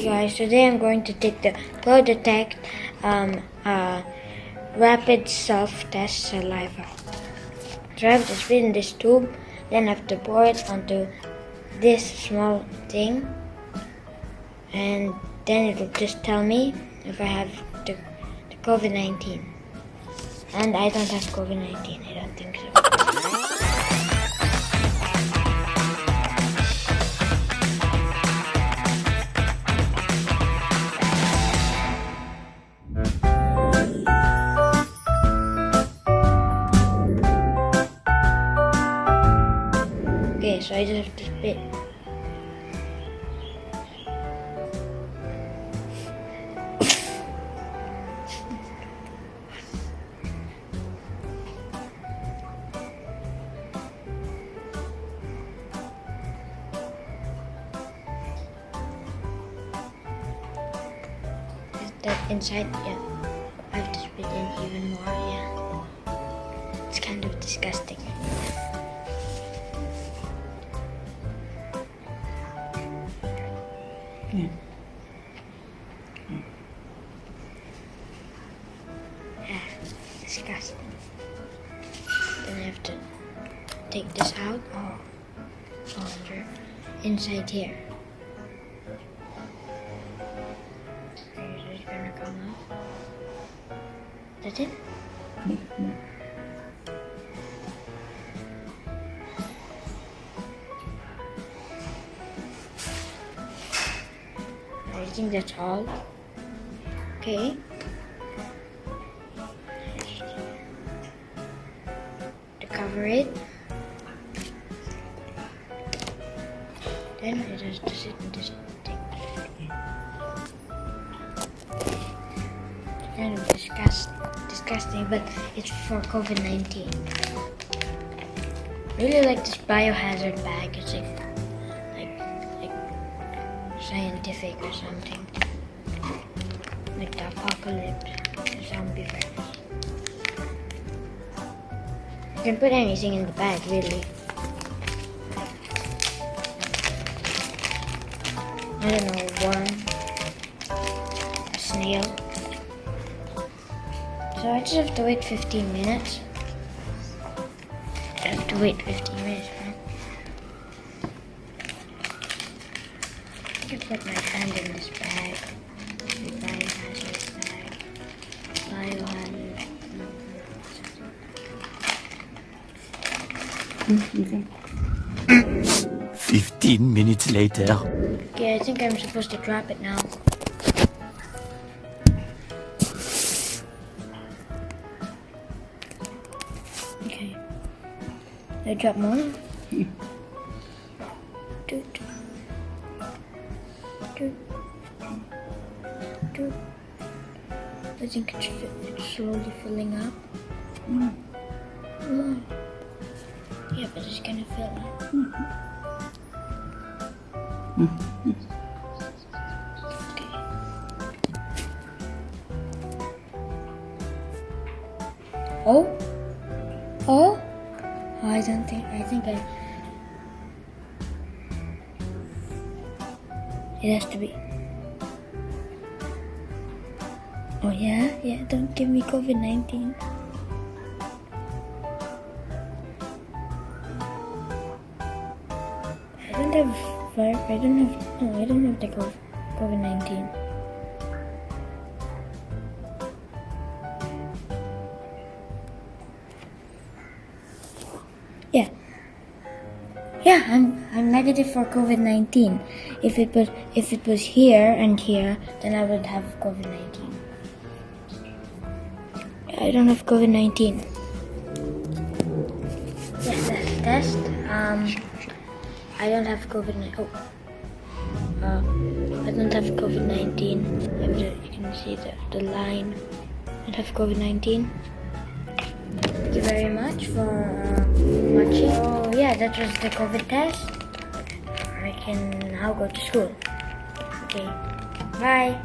guys, today I'm going to take the Prodetect rapid self-test saliva. So I have to spit in this tube, then I have to pour it onto this small thing, and then it will just tell me if I have the COVID-19. And I don't have COVID-19, I don't think so. Okay, so I just have to spit. Is that inside? Yeah. I have to spit in even more, yeah. It's kind of disgusting. Yeah, disgusting. Then I have to take this out. Oh, inside here. Is it gonna come out? That's it? I think that's all. Okay. To cover it. Then it has to sit in this thing. It's kind of disgusting, but it's for COVID-19. I really like this biohazard bag. It's like scientific or something. Like the apocalypse, the zombie virus. You can put anything in the bag, really. I don't know, worm, a snail. So I just have to wait 15 minutes. I have to wait 15 minutes, right? I can put my hand in this bag. The biohazard bag. Biohazard. Okay. 15 minutes later. Okay, I think I'm supposed to drop it now. Okay. I drop more? Doot. Doot. Doot. I think it's slowly filling up. More. Yeah, but it's gonna fill up. Okay. Oh, I think it has to be. Oh yeah, don't give me COVID-19. I don't have the COVID-19. Yeah, I'm negative for COVID-19. If it was here and here, then I would have COVID-19. I don't have COVID-19. Yes, that's the test. I don't have COVID-19. I don't have COVID-19. You can see the line. I don't have COVID-19. Thank you very much for watching. Oh yeah, that was the COVID test. I can now go to school. Okay, bye.